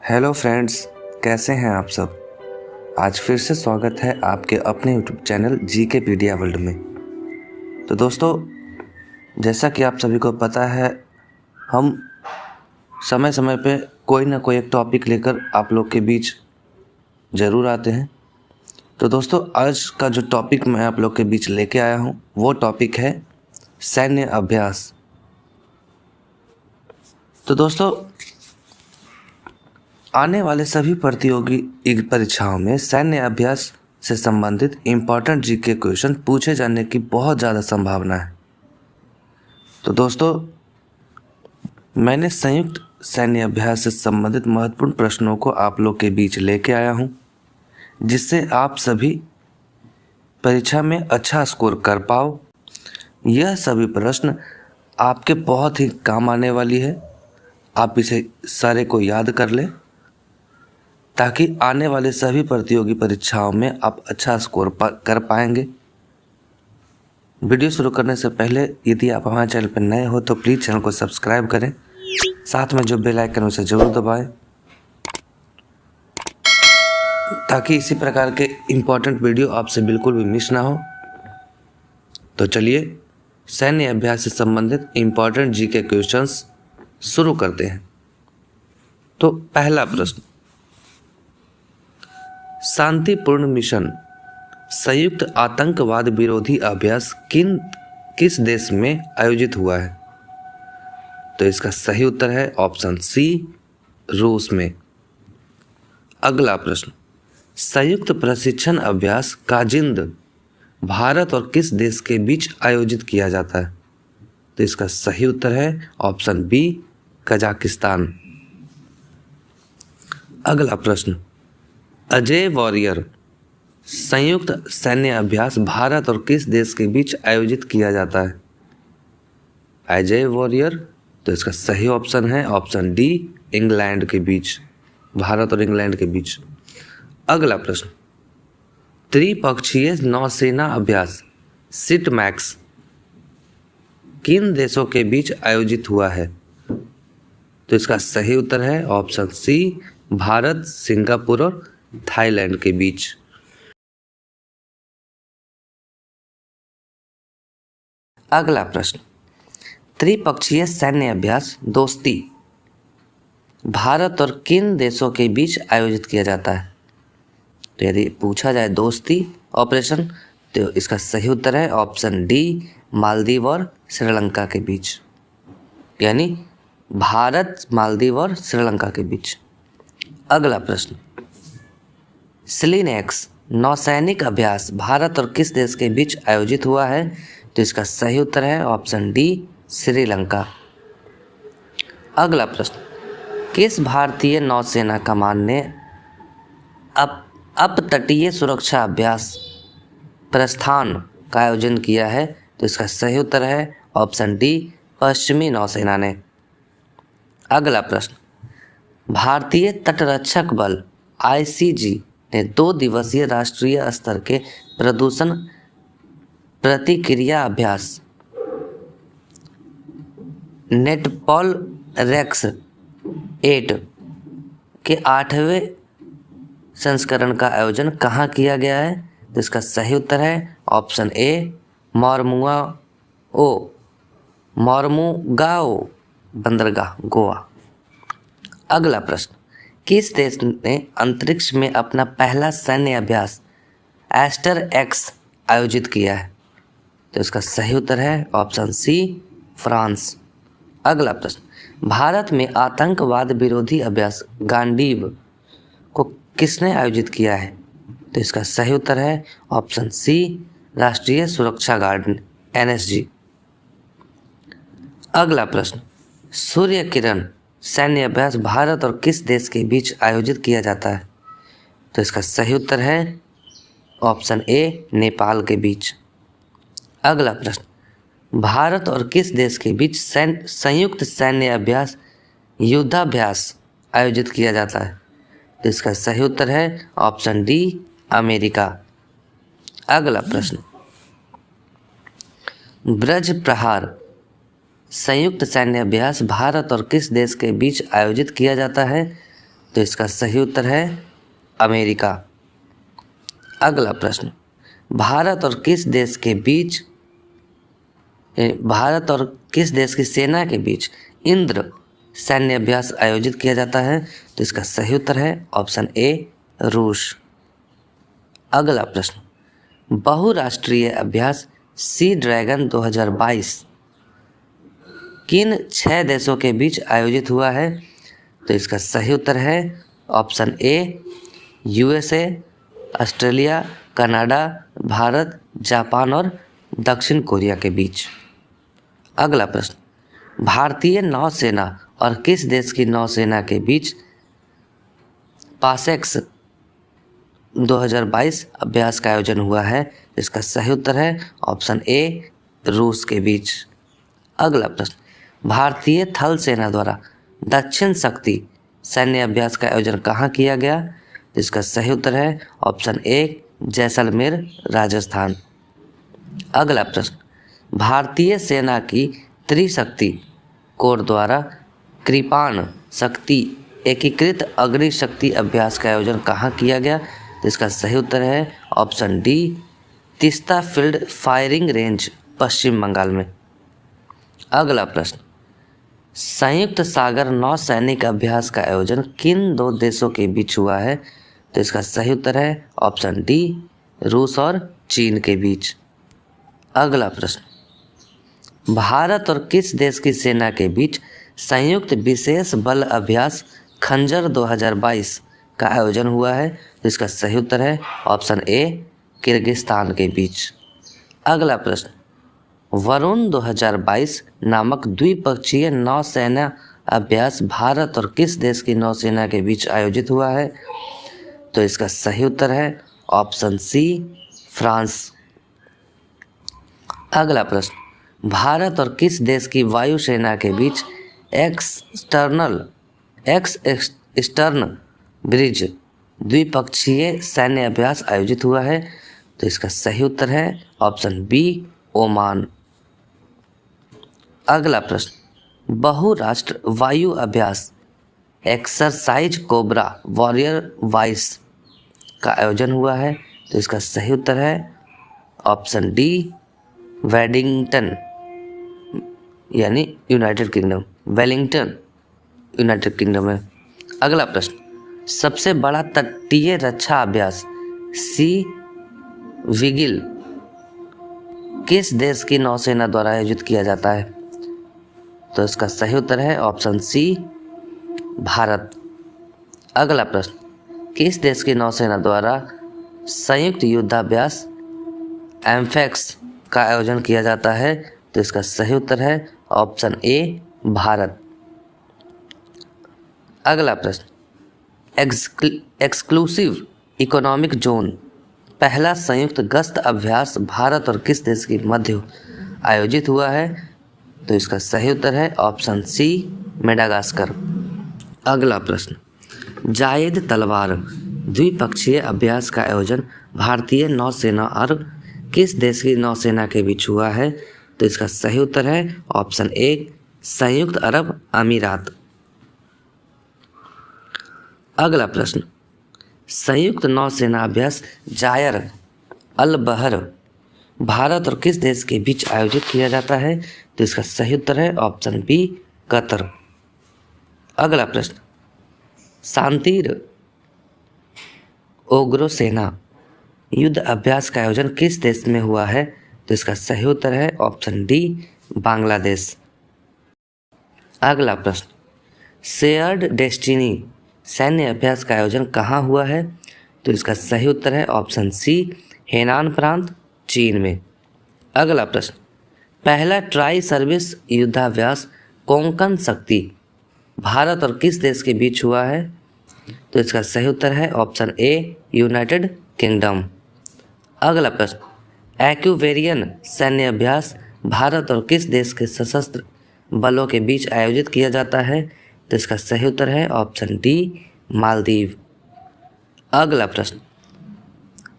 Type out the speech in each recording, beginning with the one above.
Hello friends, कैसे हैं आप सब। आज फिर से स्वागत है आपके अपने यूट्यूब चैनल जीके पीडिया वर्ल्ड में। तो दोस्तों, जैसा कि आप सभी को पता है, हम समय समय पे कोई ना कोई एक टॉपिक लेकर आप लोग के बीच ज़रूर आते हैं। तो दोस्तों, आज का जो टॉपिक मैं आप लोग के बीच लेके आया हूँ वो टॉपिक है सैन्य अभ्यास। तो दोस्तों, आने वाले सभी प्रतियोगी परीक्षाओं में सैन्य अभ्यास से संबंधित इम्पॉर्टेंट जीके क्वेश्चन पूछे जाने की बहुत ज़्यादा संभावना है। तो दोस्तों, मैंने संयुक्त सैन्य अभ्यास से संबंधित महत्वपूर्ण प्रश्नों को आप लोग के बीच लेके आया हूँ, जिससे आप सभी परीक्षा में अच्छा स्कोर कर पाओ। यह सभी प्रश्न आपके बहुत ही काम आने वाली है। आप इसे सारे को याद कर लें ताकि आने वाले सभी प्रतियोगी परीक्षाओं में आप अच्छा स्कोर कर पाएंगे। वीडियो शुरू करने से पहले यदि आप हमारे चैनल पर नए हो तो प्लीज़ चैनल को सब्सक्राइब करें, साथ में जो बेल आइकन उसे ज़रूर दबाएं ताकि इसी प्रकार के इम्पोर्टेंट वीडियो आपसे बिल्कुल भी मिस ना हो। तो चलिए सैन्य अभ्यास से संबंधित इम्पोर्टेंट जीके क्वेश्चंस शुरू करते हैं। तो पहला प्रश्न, शांतिपूर्ण मिशन संयुक्त आतंकवाद विरोधी अभ्यास किस देश में आयोजित हुआ है? तो इसका सही उत्तर है ऑप्शन सी, रूस में। अगला प्रश्न, संयुक्त प्रशिक्षण अभ्यास काजिंद भारत और किस देश के बीच आयोजित किया जाता है? तो इसका सही उत्तर है ऑप्शन बी, कजाकिस्तान। अगला प्रश्न, अजय वॉरियर संयुक्त सैन्य अभ्यास भारत और किस देश के बीच आयोजित किया जाता है? अजय वॉरियर, तो इसका सही ऑप्शन है ऑप्शन डी, इंग्लैंड के बीच, भारत और इंग्लैंड के बीच। अगला प्रश्न, त्रिपक्षीय नौसेना अभ्यास सिट मैक्स किन देशों के बीच आयोजित हुआ है? तो इसका सही उत्तर है ऑप्शन सी, भारत, सिंगापुर और थाईलैंड के बीच। अगला प्रश्न, त्रिपक्षीय सैन्य अभ्यास दोस्ती भारत और किन देशों के बीच आयोजित किया जाता है? तो यदि पूछा जाए दोस्ती ऑपरेशन, तो इसका सही उत्तर है ऑप्शन डी, मालदीव और श्रीलंका के बीच, यानी भारत, मालदीव और श्रीलंका के बीच। अगला प्रश्न, स्लिनेक्स नौसैनिक अभ्यास भारत और किस देश के बीच आयोजित हुआ है? तो इसका सही उत्तर है ऑप्शन डी, श्रीलंका। अगला प्रश्न, किस भारतीय नौसेना कमान ने अपतटीय सुरक्षा अभ्यास प्रस्थान का आयोजन किया है? तो इसका सही उत्तर है ऑप्शन डी, पश्चिमी नौसेना ने। अगला प्रश्न, भारतीय तटरक्षक बल आईसीजी ने 2 दिवसीय राष्ट्रीय स्तर के प्रदूषण प्रतिक्रिया अभ्यास नेटपॉल रेक्स 8 के 8वें संस्करण का आयोजन कहाँ किया गया है? तो इसका सही उत्तर है ऑप्शन ए, मोरमुगाओ बंदरगाह, गोवा। अगला प्रश्न, किस देश ने अंतरिक्ष में अपना पहला सैन्य अभ्यास एस्टर एक्स आयोजित किया है? तो इसका सही उत्तर है ऑप्शन सी, फ्रांस। अगला प्रश्न, भारत में आतंकवाद विरोधी अभ्यास गांडीव को किसने आयोजित किया है? तो इसका सही उत्तर है ऑप्शन सी, राष्ट्रीय सुरक्षा गार्ड एनएसजी। अगला प्रश्न, सूर्य किरण सैन्य अभ्यास भारत और किस देश के बीच आयोजित किया जाता है? तो इसका सही उत्तर है ऑप्शन ए, नेपाल के बीच। अगला प्रश्न, भारत और किस देश के बीच संयुक्त सैन्य अभ्यास युद्धाभ्यास आयोजित किया जाता है? तो इसका सही उत्तर है ऑप्शन डी, अमेरिका। अगला प्रश्न, ब्रज प्रहार संयुक्त सैन्य अभ्यास भारत और किस देश के बीच आयोजित किया जाता है? तो इसका सही उत्तर है अमेरिका। अगला प्रश्न, भारत और किस देश की सेना के बीच इंद्र सैन्य अभ्यास आयोजित किया जाता है? तो इसका सही उत्तर है ऑप्शन ए रूस। अगला प्रश्न, बहुराष्ट्रीय अभ्यास सी ड्रैगन 2022 किन 6 देशों के बीच आयोजित हुआ है? तो इसका सही उत्तर है option A USA, Australia, Canada, Bharat, Japan और दक्षिण कोरिया के बीच। अगला प्रश्न, भारतीय नौसेना और किस देश की नौसेना के बीच पासेक्स 2022 अभ्यास का आयोजन हुआ है? इसका सही उत्तर है ऑप्शन ए रूस के बीच। अगला प्रश्न, भारतीय थल सेना द्वारा दक्षिण शक्ति सैन्य अभ्यास का आयोजन कहाँ किया गया? इसका सही उत्तर है ऑप्शन ए जैसलमेर, राजस्थान। अगला प्रश्न, भारतीय सेना की त्रिशक्ति कोर द्वारा कृपाण शक्ति एकीकृत अग्नि शक्ति अभ्यास का आयोजन कहाँ किया गया? तो इसका सही उत्तर है option D Teesta field firing range, Paschim Bangal में। अगला प्रश्न, संयुक्त सागर नौसैनिक अभ्यास का आयोजन किन 2 देशों के बीच हुआ है? तो इसका सही उत्तर है ऑप्शन डी रूस और चीन के बीच। अगला प्रश्न, भारत और किस देश की सेना के बीच संयुक्त विशेष बल अभ्यास खंजर 2022 का आयोजन हुआ है? तो इसका सही उत्तर है ऑप्शन ए किर्गिस्तान के बीच। अगला प्रश्न, वरुण 2022 नामक द्विपक्षीय नौसेना अभ्यास भारत और किस देश की नौसेना के बीच आयोजित हुआ है? तो इसका सही उत्तर है ऑप्शन सी फ्रांस। अगला प्रश्न, भारत और किस देश की वायुसेना के बीच एक्सटर्न ब्रिज द्विपक्षीय सैन्य अभ्यास आयोजित हुआ है? तो इसका सही उत्तर है ऑप्शन बी ओमान। अगला प्रश्न, बहुराष्ट्र वायु अभ्यास एक्सरसाइज कोबरा वॉरियर वाइस का आयोजन हुआ है? तो इसका सही उत्तर है ऑप्शन डी वेलिंगटन, यानी United kingdom, Wellington United kingdom है। अगला प्रश्न, सबसे बड़ा तटीय रक्षा अभ्यास सी विगिल किस देश की नौसेना द्वारा आयोजित किया जाता है? तो इसका सही उत्तर है ऑप्शन सी भारत। अगला प्रश्न, किस देश की नौसेना द्वारा संयुक्त युद्धाभ्यास एम्फेक्स का आयोजन किया जाता है? तो इसका सही उत्तर है ऑप्शन ए भारत। अगला प्रश्न, एक्सक्लूसिव इकोनॉमिक जोन पहला संयुक्त गश्त अभ्यास भारत और किस देश के मध्य आयोजित हुआ है? तो इसका सही उत्तर है ऑप्शन सी मेडागास्कर। अगला प्रश्न, जायद तलवार द्विपक्षीय अभ्यास का आयोजन भारतीय नौसेना और किस देश की नौसेना के बीच हुआ है? तो इसका सही उत्तर है ऑप्शन ए संयुक्त अरब अमीरात। अगला प्रश्न, संयुक्त नौसेना अभ्यास जायर अल बहर भारत और किस देश के बीच आयोजित किया जाता है? तो इसका सही उत्तर है ऑप्शन बी कतर। अगला प्रश्न, शांतिर ओग्रो सेना युद्ध अभ्यास का आयोजन किस देश में हुआ है? तो इसका सही उत्तर है ऑप्शन डी बांग्लादेश। अगला प्रश्न, शेयर्ड डेस्टिनी सैन्य अभ्यास का आयोजन कहाँ हुआ है? तो इसका सही उत्तर है ऑप्शन सी हेनान प्रांत, चीन में। अगला प्रश्न, पहला ट्राई सर्विस युद्धाभ्यास कोंकण शक्ति भारत और किस देश के बीच हुआ है? तो इसका सही उत्तर है ऑप्शन ए यूनाइटेड किंगडम। अगला प्रश्न, एक्यूवेरियन सैन्य अभ्यास भारत और किस देश के सशस्त्र बलों के बीच आयोजित किया जाता है? तो इसका सही उत्तर है ऑप्शन डी मालदीव। अगला प्रश्न,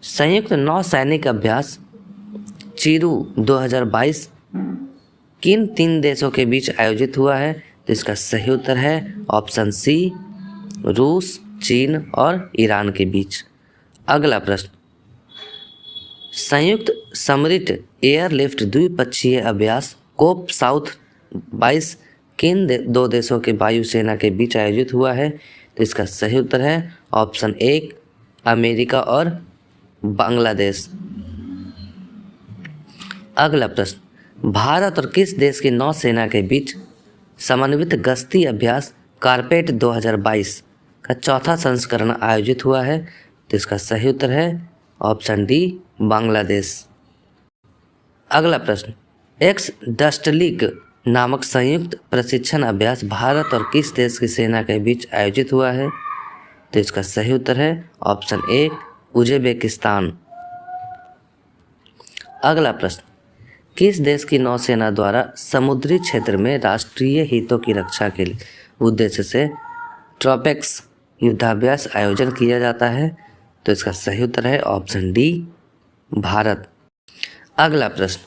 संयुक्त नौसैनिक अभ्यास चीरू 2022 किन 3 देशों के बीच आयोजित हुआ है? तो इसका सही उत्तर है ऑप्शन सी रूस, चीन और ईरान के बीच। अगला प्रश्न, संयुक्त समरित एयरलिफ्ट द्विपक्षीय अभ्यास कोप साउथ 22 किन दो देशों के वायुसेना के बीच आयोजित हुआ है? तो इसका सही उत्तर है ऑप्शन 1 अमेरिका और बांग्लादेश। अगला प्रश्न, भारत और किस देश की नौसेना के बीच समन्वित गश्ती अभ्यास कारपेट 2022 का चौथा संस्करण आयोजित हुआ है? तो इसका सही उत्तर है ऑप्शन डी बांग्लादेश। अगला प्रश्न, एक्स डस्टलिक नामक संयुक्त प्रशिक्षण अभ्यास भारत और किस देश की सेना के बीच आयोजित हुआ है? तो इसका सही उत्तर है ऑप्शन 1 उज्बेकिस्तान। अगला प्रश्न, किस देश की नौसेना द्वारा समुद्री क्षेत्र में राष्ट्रीय हितों की रक्षा के लिए उद्देश्य से ट्रोपेक्स युद्धाभ्यास आयोजन किया जाता है? तो इसका सही उत्तर है ऑप्शन डी भारत। अगला प्रश्न,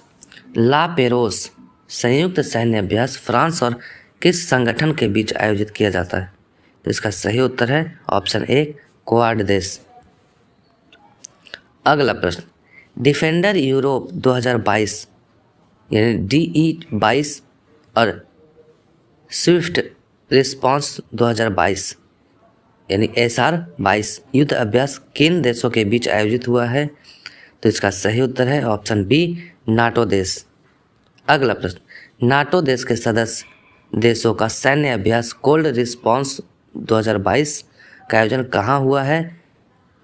ला पेरोस संयुक्त सैन्य अभ्यास फ्रांस और किस संगठन के बीच आयोजित किया जाता है? तो इसका सही उत्तर है ऑप्शन 1 क्वाड देश। अगला प्रश्न, डिफेंडर यूरोप 2022 यानी DE22 और स्विफ्ट रिस्पॉन्स 2022 यानी SR22 युद्ध अभ्यास किन देशों के बीच आयोजित हुआ है? तो इसका सही उत्तर है ऑप्शन बी नाटो देश। अगला प्रश्न, नाटो देश के सदस्य देशों का सैन्य अभ्यास कोल्ड रिस्पॉन्स 2022 का आयोजन कहाँ हुआ है?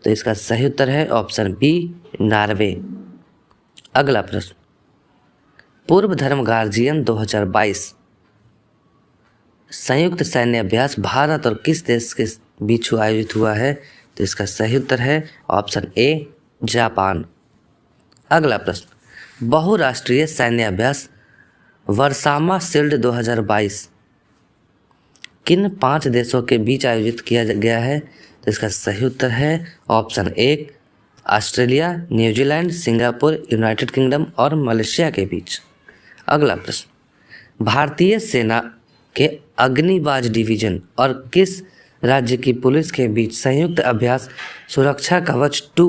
तो इसका सही उत्तर है ऑप्शन बी नॉर्वे। अगला प्रश्न, पूर्व धर्म गार्जियन 2022 संयुक्त सैन्य अभ्यास भारत और किस देश के बीच आयोजित हुआ है? तो इसका सही उत्तर है ऑप्शन ए जापान। अगला प्रश्न, बहुराष्ट्रीय सैन्य अभ्यास वर्सामा शील्ड 2022 किन 5 देशों के बीच आयोजित किया गया है? तो इसका सही उत्तर है option 1 Australia, New Zealand, Singapore, United kingdom और मलेशिया के बीच। अगला प्रश्न, भारतीय सेना के अग्निबाज डिवीजन और किस राज्य की पुलिस के बीच संयुक्त अभ्यास सुरक्षा कवच 2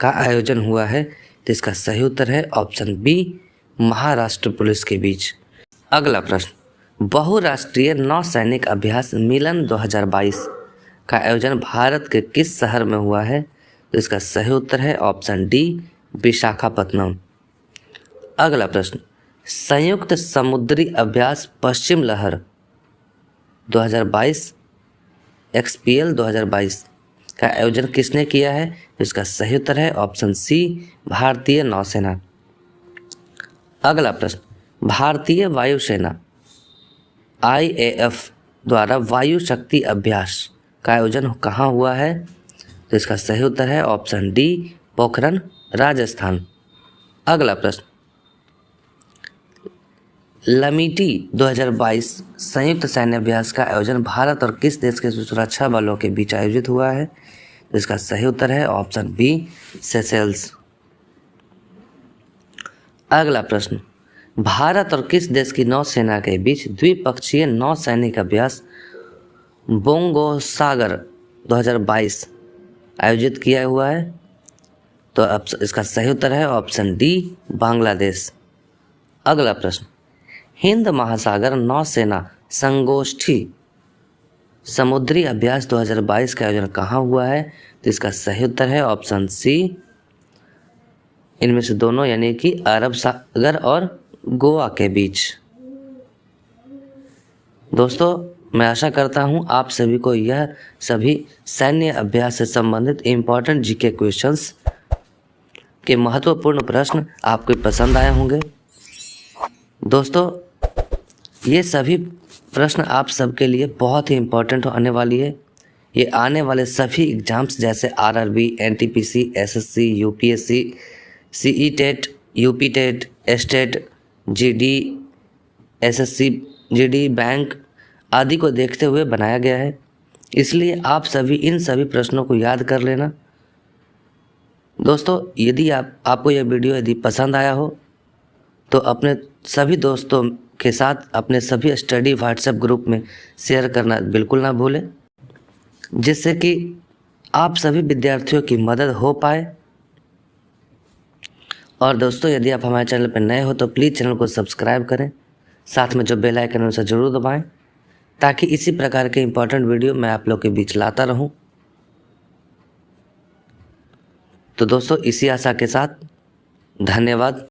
का आयोजन हुआ है? तो इसका सही उत्तर है ऑप्शन बी महाराष्ट्र पुलिस के बीच। अगला प्रश्न, बहुराष्ट्रीय नौसैनिक अभ्यास मिलन 2022 का आयोजन भारत के किस शहर में हुआ है? तो इसका सही उत्तर है ऑप्शन डी विशाखापत्तनम। अगला प्रश्न, संयुक्त समुद्री अभ्यास पश्चिम लहर 2022 XPL 2022 का आयोजन किसने किया है? तो इसका सही उत्तर है ऑप्शन सी भारतीय नौसेना। अगला प्रश्न, भारतीय वायुसेना IAF द्वारा वायु शक्ति अभ्यास का आयोजन कहाँ हुआ है? तो इसका सही उत्तर है ऑप्शन डी पोखरन राजस्थान। अगला प्रश्न, लमिटी 2022 संयुक्त सैन्य अभ्यास का आयोजन भारत और किस देश के सुरक्षा बलों के बीच आयोजित हुआ है? तो इसका सही उत्तर है ऑप्शन बी सेशेल्स। अगला प्रश्न, भारत और किस देश की नौसेना के बीच द्विपक्षीय नौसैनिक अभ्यास बोंगोसागर 2022 आयोजित किया हुआ है? तो अब इसका सही उत्तर है ऑप्शन डी बांग्लादेश। अगला प्रश्न, हिंद महासागर नौसेना संगोष्ठी समुद्री अभ्यास 2022 का आयोजन कहाँ हुआ है? तो इसका सही उत्तर है ऑप्शन सी इनमें से दोनों यानी कि अरब सागर और गोवा के बीच। दोस्तों, मैं आशा करता हूँ आप सभी को यह सभी सैन्य अभ्यास से संबंधित इम्पोर्टेंट जीके क्वेश्चंस के महत्वपूर्ण प्रश्न आपको पसंद आए होंगे। दोस्तों, ये सभी प्रश्न आप सबके लिए बहुत ही इम्पोर्टेंट होने वाली है। ये आने वाले सभी एग्जाम्स जैसे RRB, NTPC, SSC, UPSC, CE TET, UP TET, STET, GD, SSC, GD, bank आदि को देखते हुए बनाया गया है। इसलिए आप सभी इन सभी प्रश्नों को याद कर लेना। दोस्तों, यदि आपको यह वीडियो यदि पसंद आया हो तो अपने सभी दोस्तों के साथ अपने सभी स्टडी व्हाट्सएप ग्रुप में शेयर करना बिल्कुल ना भूलें। जिससे कि आप सभी विद्यार्थियों की मदद हो पाए। और दोस्तों, यदि आप हमारे चैनल पर नए हो तो प्लीज़ चैनल को सब्सक्राइब करें, साथ में जो बेल आइकन है उसे ज़रूर दबाएं, ताकि इसी प्रकार के इम्पोर्टेंट वीडियो मैं आप लोग के बीच लाता रहूं। तो दोस्तों, इसी आशा के साथ धन्यवाद।